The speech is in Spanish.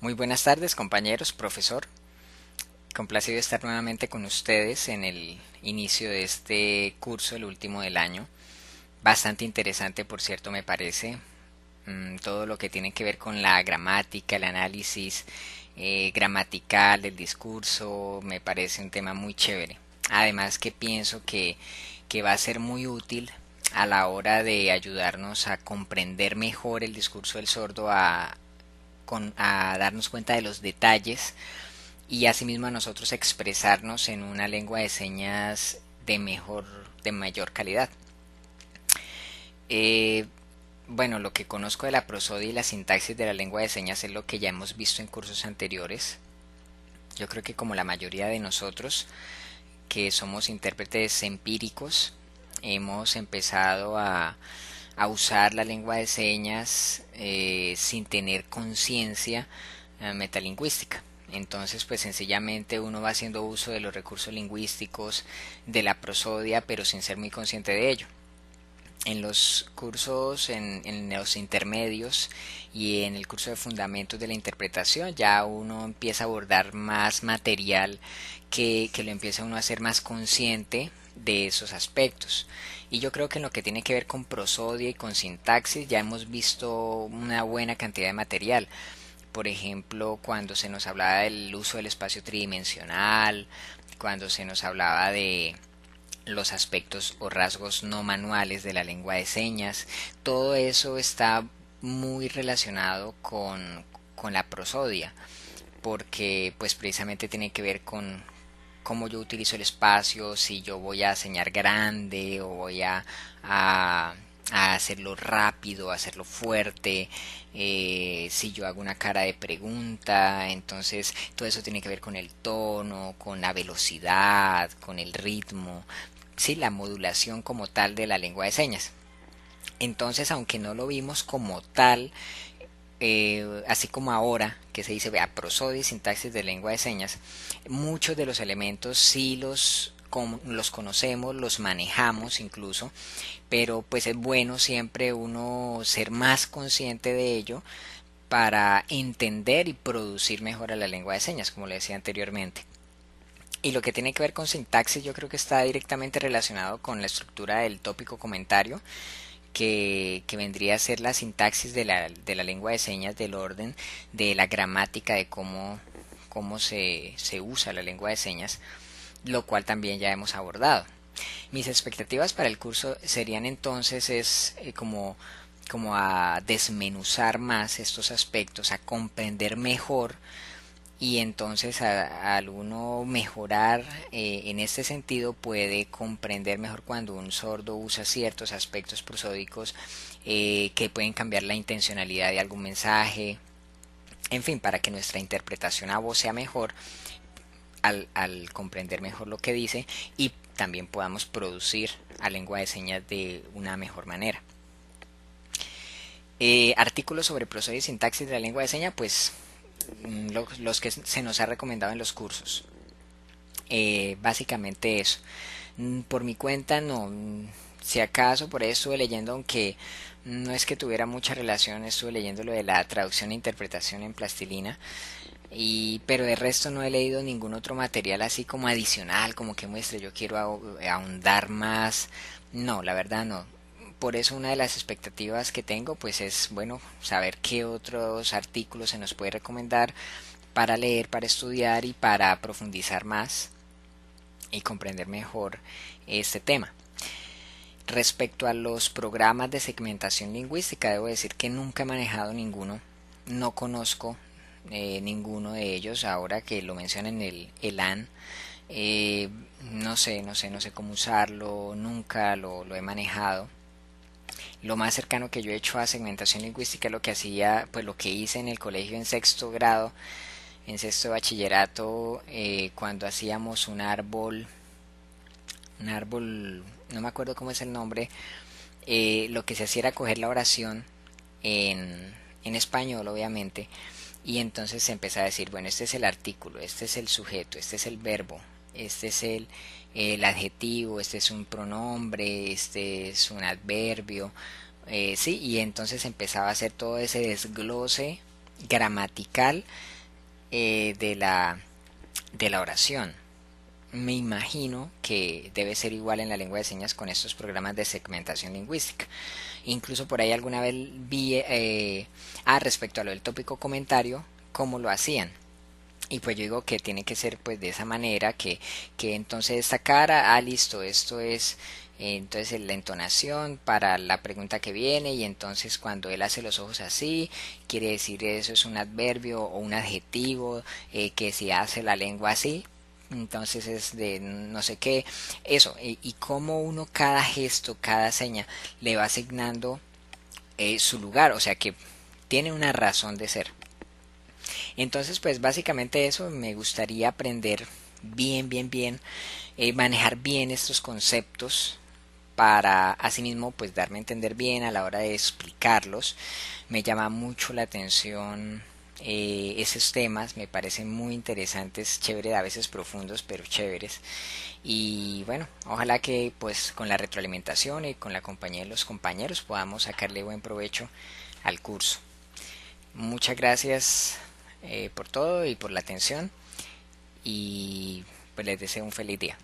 Muy buenas tardes, compañeros, profesor. Complacido estar nuevamente con ustedes en el inicio de este curso, el último del año. Bastante interesante, por cierto, me parece. Todo lo que tiene que ver con la gramática, el análisis gramatical del discurso, me parece un tema muy chévere. Además que pienso que va a ser muy útil a la hora de ayudarnos a comprender mejor el discurso del sordo, a darnos cuenta de los detalles y asimismo a nosotros expresarnos en una lengua de señas de mayor calidad. Eh, bueno, lo que conozco de la prosodia y la sintaxis de la lengua de señas es lo que ya hemos visto en cursos anteriores. Yo creo que como la mayoría de nosotros que somos intérpretes empíricos, hemos empezado a usar la lengua de señas sin tener conciencia metalingüística. Entonces, pues sencillamente uno va haciendo uso de los recursos lingüísticos de la prosodia, pero sin ser muy consciente de ello. En los cursos, en los intermedios y en el curso de fundamentos de la interpretación, ya uno empieza a abordar más material que lo empieza uno a ser más consciente de esos aspectos. Y yo creo que en lo que tiene que ver con prosodia y con sintaxis ya hemos visto una buena cantidad de material. Por ejemplo, cuando se nos hablaba del uso del espacio tridimensional, cuando se nos hablaba de los aspectos o rasgos no manuales de la lengua de señas, todo eso está muy relacionado con la prosodia, porque pues precisamente tiene que ver con cómo yo utilizo el espacio, si yo voy a señar grande o voy a hacerlo rápido, a hacerlo fuerte, si yo hago una cara de pregunta, entonces todo eso tiene que ver con el tono, con la velocidad, con el ritmo, sí, la modulación como tal de la lengua de señas. Entonces, aunque no lo vimos como tal, así como ahora que se dice vea prosodia y sintaxis de lengua de señas, muchos de los elementos sí los conocemos, los manejamos incluso, pero pues es bueno siempre uno ser más consciente de ello para entender y producir mejor a la lengua de señas, como le decía anteriormente. Y lo que tiene que ver con sintaxis yo creo que está directamente relacionado con la estructura del tópico comentario, que vendría a ser la sintaxis de la lengua de señas, del orden, de la gramática, de cómo se usa la lengua de señas, lo cual también ya hemos abordado. Mis expectativas para el curso serían entonces como a desmenuzar más estos aspectos, a comprender mejor y entonces al uno mejorar en este sentido puede comprender mejor cuando un sordo usa ciertos aspectos prosódicos que pueden cambiar la intencionalidad de algún mensaje, en fin, para que nuestra interpretación a voz sea mejor al comprender mejor lo que dice y también podamos producir a lengua de señas de una mejor manera. Artículos sobre prosodia y sintaxis de la lengua de señas, pues los que se nos ha recomendado en los cursos. Básicamente eso. Por mi cuenta no. Si acaso por ahí estuve leyendo, aunque no es que tuviera mucha relación, estuve leyendo lo de la traducción e interpretación en plastilina. Pero de resto no he leído ningún otro material así como adicional, como que muestre yo quiero ahondar más. No, la verdad no. Por eso una de las expectativas que tengo pues es bueno saber qué otros artículos se nos puede recomendar para leer, para estudiar y para profundizar más y comprender mejor este tema. Respecto a los programas de segmentación lingüística, debo decir que nunca he manejado ninguno, no conozco ninguno de ellos ahora que lo mencionan el ELAN. No sé cómo usarlo, nunca lo he manejado. Lo más cercano que yo he hecho a segmentación lingüística es lo que hacía, pues lo que hice en el colegio en sexto grado, en sexto de bachillerato, cuando hacíamos un árbol, no me acuerdo cómo es el nombre, lo que se hacía era coger la oración en español, obviamente, y entonces se empezaba a decir, bueno, este es el artículo, este es el sujeto, este es el verbo, este es el adjetivo, este es un pronombre, este es un adverbio, sí, y entonces empezaba a hacer todo ese desglose gramatical de la oración. Me imagino que debe ser igual en la lengua de señas con estos programas de segmentación lingüística. Incluso por ahí alguna vez vi, respecto a lo del tópico comentario, cómo lo hacían. Y pues yo digo que tiene que ser pues de esa manera, que entonces destacar, listo, esto es entonces la entonación para la pregunta que viene, y entonces cuando él hace los ojos así, quiere decir eso es un adverbio o un adjetivo, que si hace la lengua así, entonces es de no sé qué, eso, y cómo uno cada gesto, cada seña le va asignando su lugar, o sea que tiene una razón de ser. Entonces, pues básicamente eso, me gustaría aprender bien, manejar bien estos conceptos para asimismo pues darme a entender bien a la hora de explicarlos. Me llama mucho la atención esos temas, me parecen muy interesantes, chéveres, a veces profundos, pero chéveres. Y bueno, ojalá que pues con la retroalimentación y con la compañía de los compañeros podamos sacarle buen provecho al curso. Muchas gracias por todo y por la atención, y pues les deseo un feliz día.